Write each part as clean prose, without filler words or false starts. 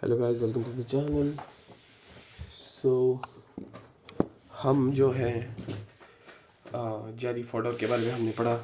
Hello guys, welcome to the channel. So हम जो है जेरी फॉडर के बारे में हमने पढ़ा।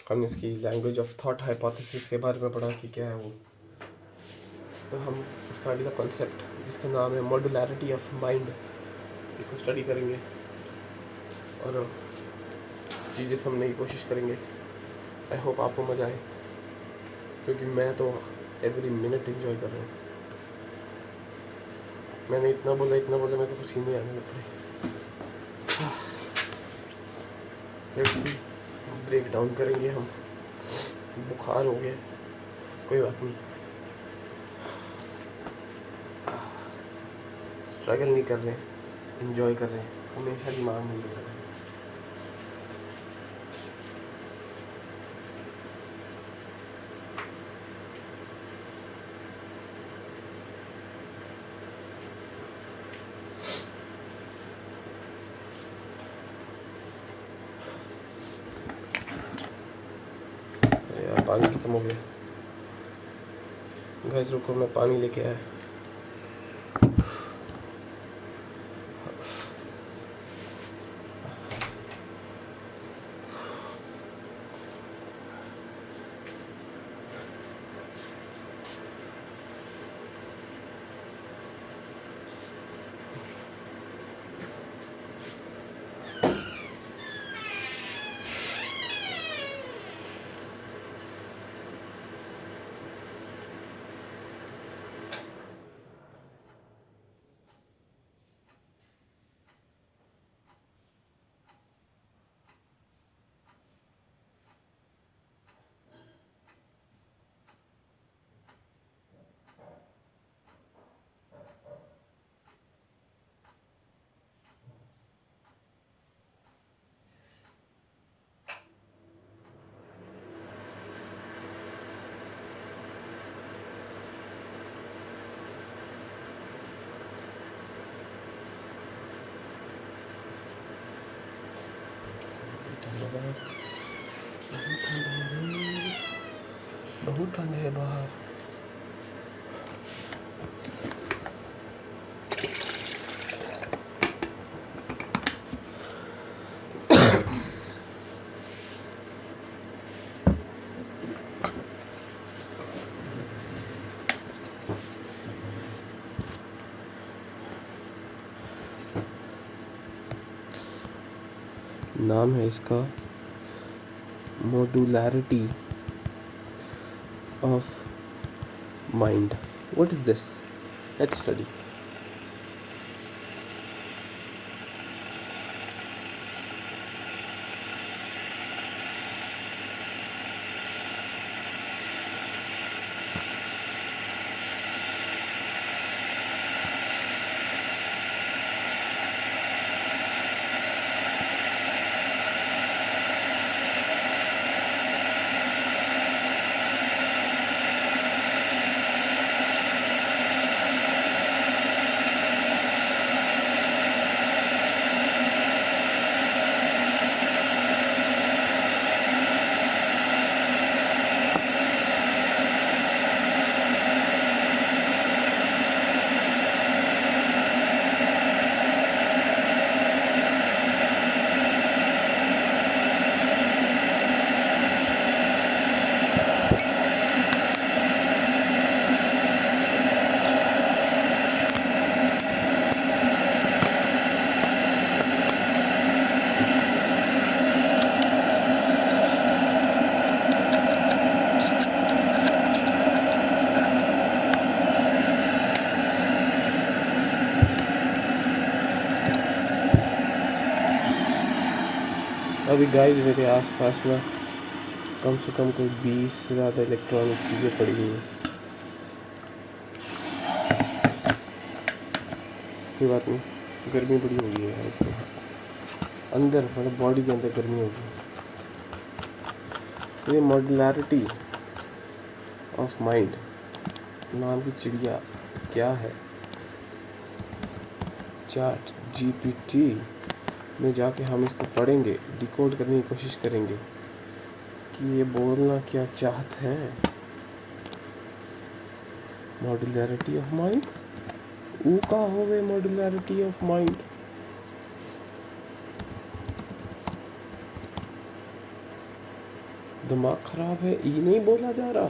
हमने इसकी लैंग्वेज ऑफ थॉट हाइपोथेसिस के बारे में पढ़ा कि क्या है वो। तो हम उसका अगला कॉन्सेप्ट जिसका नाम है मॉड्यूलैरिटी ऑफ माइंड, इसको स्टडी करेंगे और चीज़ें समझने की कोशिश करेंगे। आई होप आपको मज़ा आए, क्योंकि मैं तो एवरी मिनट एंजॉय कर रहा हूँ। मैंने इतना बोला मेरे को पसीने आने लग पड़े। लेट्स सी, ब्रेक डाउन करेंगे हम। बुखार हो गया, कोई बात नहीं, स्ट्रगल नहीं कर रहे हैं, एंजॉय कर रहे हैं। हमेशा दिमाग में ले रहे हैं। यार पानी खत्म हो गया। गाइस रुको, मैं पानी लेके आया। बहुत ठंड है बाहर। नाम है इसका modularity of mind. What is this? Let's study. अभी गाइस मेरे आसपास ना कम से कम कोई 20 से ज़्यादा इलेक्ट्रॉनिक चीज़ें पड़ी हुई हैं। कोई बात नहीं, गर्मी बड़ी हो गई है यार। तो अंदर मतलब बॉडी के अंदर गर्मी हो गई। तो ये मॉड्यूलैरिटी ऑफ माइंड नाम की चिड़िया क्या है? चैट जीपीटी में जाके हम इसको पढ़ेंगे, डिकोड करने की कोशिश करेंगे कि ये बोलना क्या चाहता है। मॉड्यूलैरिटी ऑफ माइंड, ऊ का होवे मॉड्यूलैरिटी ऑफ माइंड। दिमाग खराब है, ई नहीं बोला जा रहा।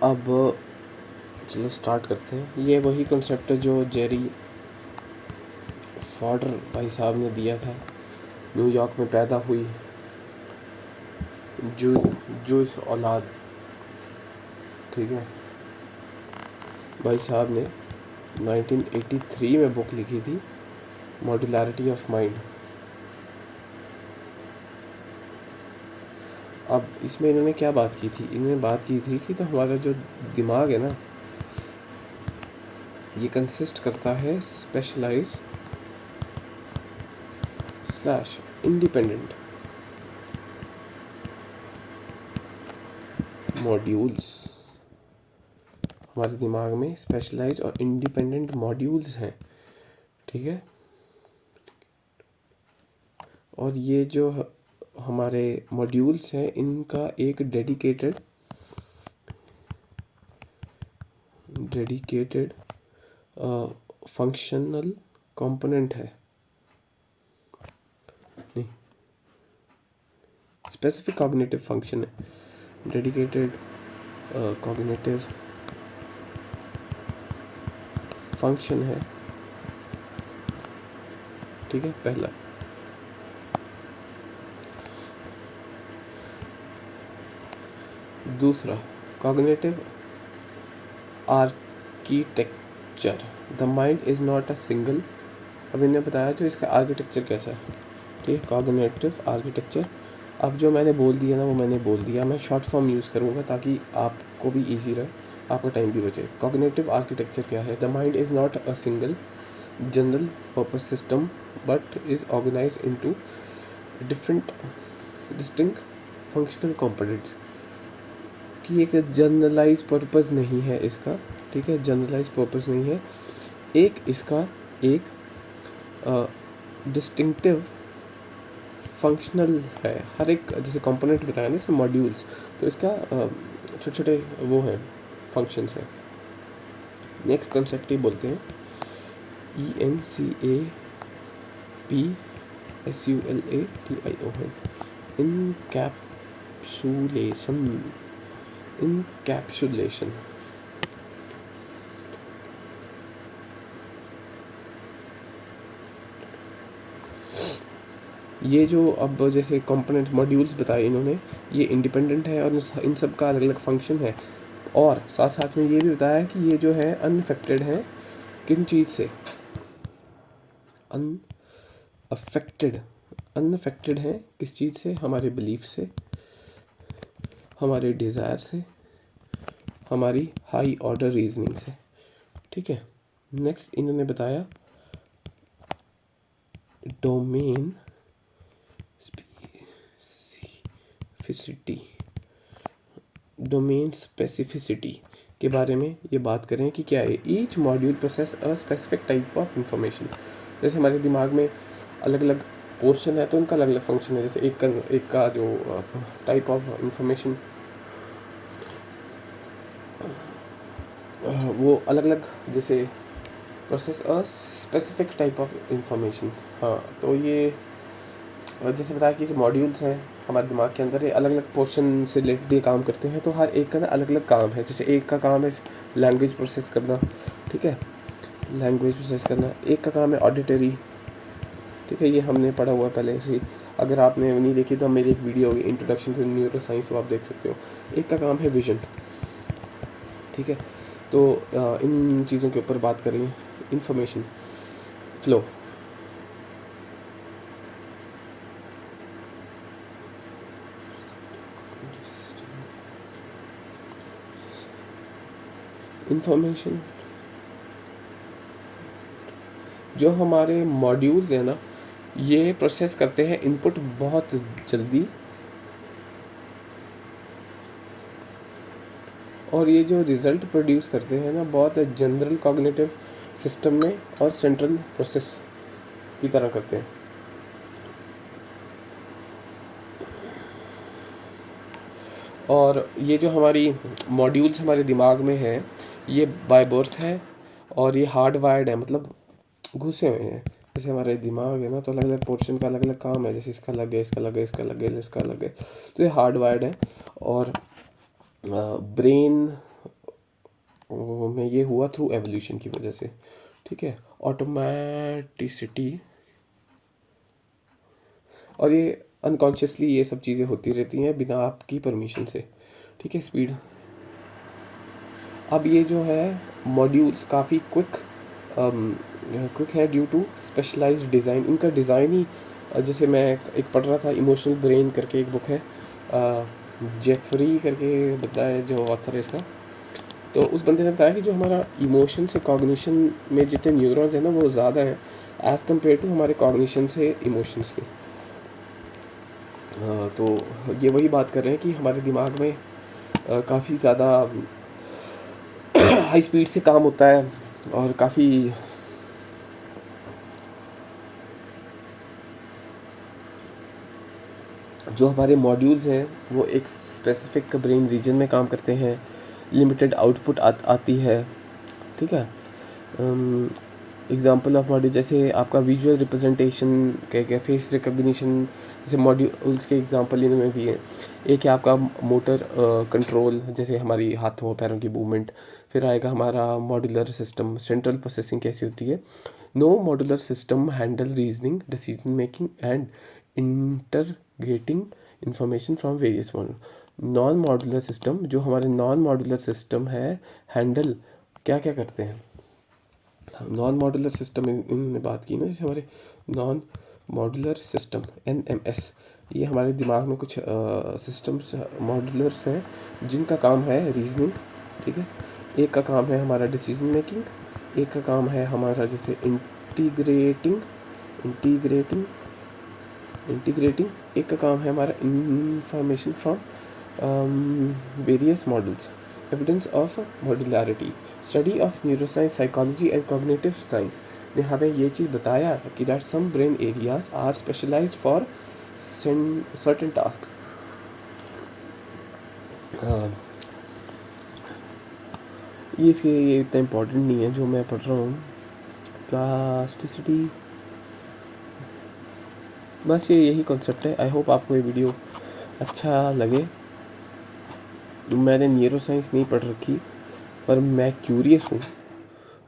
अब चलो स्टार्ट करते हैं। ये वही कॉन्सेप्ट है जो जेरी फॉडर भाई साहब ने दिया था। न्यूयॉर्क में पैदा हुई जूस औलाद, ठीक है। भाई साहब ने 1983 में बुक लिखी थी मॉड्यूलैरिटी ऑफ माइंड। अब इसमें इन्होंने क्या बात की थी? इन्होंने बात की थी कि तो हमारा जो दिमाग है ना, ये कंसिस्ट करता है स्पेशलाइज्ड स्लैश इंडिपेंडेंट मॉड्यूल्स। हमारे दिमाग में स्पेशलाइज्ड और इंडिपेंडेंट मॉड्यूल्स हैं, ठीक है। और ये जो हमारे मॉड्यूल्स हैं, इनका एक डेडिकेटेड फंक्शनल कंपोनेंट है, नहीं स्पेसिफिक कॉग्निटिव फंक्शन है, डेडिकेटेड कॉग्निटिव फंक्शन है, ठीक है, पहला। दूसरा, cognitive architecture. The mind is not a single. अब इन्हें बताया जो इसका आर्किटेक्चर कैसा है, ठीक है, कॉग्निटिव आर्किटेक्चर। अब जो मैंने बोल दिया ना वो मैंने बोल दिया, मैं शॉर्ट फॉर्म यूज़ करूँगा ताकि आपको भी इजी रहे, आपका टाइम भी बचे। कॉग्निटिव आर्किटेक्चर क्या है? The mind is not a single general purpose system but is organize into different distinct functional components. कि एक जनरलाइज पर्पस नहीं है इसका, ठीक है, जनरलाइज पर्पस नहीं है। एक इसका एक डिस्टिंक्टिव फंक्शनल है। हर एक जैसे कंपोनेंट बताया ना इसमें मॉड्यूल्स, तो इसका छोटे छोटे वो हैं, फंक्शंस हैं। नेक्स्ट कंसेप्ट ये बोलते हैं ENCAPSULATION, इनकैप्सुलेशन। ये जो अब जैसे कंपोनेंट मॉड्यूल्स बताए इन्होंने, ये इंडिपेंडेंट है और इन सब का अलग अलग फंक्शन है। और साथ साथ में ये भी बताया कि ये जो है अनअफेक्टेड है किन चीज़ से? अनअफेक्टेड है किस चीज़ से? हमारे बिलीफ से, हमारे डिज़ायर से, हमारी हाई ऑर्डर रीजनिंग से, ठीक है। नेक्स्ट इन्होंने बताया डोमेन स्पेसिफिसिटी के बारे में ये बात करें कि क्या है। Each module process a specific type of information. जैसे हमारे दिमाग में अलग अलग पोर्शन है तो उनका अलग अलग फंक्शन है। जैसे एक का जो टाइप ऑफ इंफॉर्मेशन वो अलग अलग, जैसे process a specific type of information. हाँ, तो ये जैसे बताया कि जो मॉड्यूल्स हैं हमारे दिमाग के अंदर, ये अलग अलग पोर्शन से रिलेटेड ये काम करते हैं। तो हर एक का ना अलग अलग काम है। जैसे एक का काम है लैंग्वेज प्रोसेस करना, ठीक है, लैंग्वेज प्रोसेस करना। एक का काम है ऑडिटरी, ठीक है, ये हमने पढ़ा हुआ पहले से। अगर आपने नहीं देखी तो मेरी एक वीडियो होगी इंट्रोडक्शन टू न्यूरो साइंस, वो आप देख सकते हो। एक का काम है विजन, ठीक है। तो इन चीज़ों के ऊपर बात करें। इंफॉर्मेशन फ्लो, इंफॉर्मेशन जो हमारे मॉड्यूल्स हैं ना, ये प्रोसेस करते हैं इनपुट बहुत जल्दी, और ये जो रिज़ल्ट प्रोड्यूस करते हैं ना बहुत जनरल कॉग्निटिव सिस्टम में और सेंट्रल प्रोसेस की तरह करते हैं। और ये जो हमारी मॉड्यूल्स हमारे दिमाग में हैं, ये बाय बर्थ है और ये हार्ड वायर्ड है, मतलब घुसे हुए हैं। जैसे हमारे दिमाग है ना, तो अलग अलग पोर्शन का अलग अलग काम है, जैसे इसका लग गया, इसका लग गया, इसका लग गया, इसका लग गया, तो ये हार्ड वायर्ड है। और ब्रेन में ये हुआ थ्रू एवोल्यूशन की वजह से, ठीक है, ऑटोमेटिसिटी। और ये अनकॉन्शियसली ये सब चीज़ें होती रहती हैं बिना आपकी परमिशन से, ठीक है। स्पीड, अब ये जो है मॉड्यूल्स काफ़ी क्विक है ड्यू टू स्पेशलाइज्ड डिज़ाइन। इनका डिज़ाइन ही जैसे मैं एक पढ़ रहा था, इमोशनल ब्रेन करके एक बुक है, जेफरी करके बताया जो ऑथर है इसका। तो उस बंदे ने बताया कि जो हमारा इमोशन से कॉग्निशन में जितने न्यूरॉन्स हैं ना, वो ज़्यादा हैं एज़ कम्पेयर टू हमारे कॉग्निशन से इमोशंस के। तो ये वही बात कर रहे हैं कि हमारे दिमाग में काफ़ी ज़्यादा हाई स्पीड से काम होता है और काफ़ी जो हमारे मॉड्यूल्स हैं वो एक स्पेसिफिक ब्रेन रीजन में काम करते हैं, लिमिटेड आउटपुट आती है, ठीक है। एग्जांपल ऑफ मॉड्यूल, जैसे आपका विजुअल रिप्रेजेंटेशन, क्या क्या फेस रिकग्निशन, जैसे मॉड्यूल्स के एग्जांपल इन्होंने दिए। एक है आपका मोटर कंट्रोल, जैसे हमारी हाथों पैरों की मूवमेंट। फिर आएगा हमारा मॉड्यूलर सिस्टम, सेंट्रल प्रोसेसिंग कैसी होती है। No modular system handle reasoning, decision making and integrating information from various module. Non modular system, जो हमारे नॉन मॉड्यूलर सिस्टम है, हैंडल क्या क्या करते हैं। नॉन मॉड्यूलर सिस्टम इनने बात की ना, जैसे हमारे नॉन मॉड्यूलर सिस्टम NMS, ये हमारे दिमाग में कुछ सिस्टम्स मॉड्यूलर्स हैं जिनका काम है रीजनिंग, ठीक है। एक का काम है हमारा डिसीजन मेकिंग, एक का काम है हमारा जैसे इंटीग्रेटिंग इंटीग्रेटिंग इंटीग्रेटिंग एक का काम है हमारा information from various models. Evidence of modularity, study of neuroscience, psychology and cognitive science ने हमें ये चीज़ बताया कि that some brain areas are specialized for certain task. ये इसके ये इतना इम्पोर्टेंट नहीं है जो मैं पढ़ रहा हूँ, प्लास्टिसिटी, बस ये यही कॉन्सेप्ट है। आई होप आपको ये वीडियो अच्छा लगे। मैंने न्यूरो साइंस नहीं पढ़ रखी, पर मैं क्यूरियस हूँ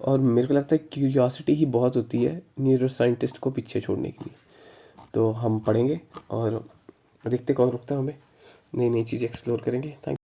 और मेरे को लगता है क्यूरियोसिटी ही बहुत होती है न्यूरो साइंटिस्ट को पीछे छोड़ने के लिए। तो हम पढ़ेंगे और देखते कौन रुकता है हमें, नई नई चीज़ें एक्सप्लोर करेंगे। थैंक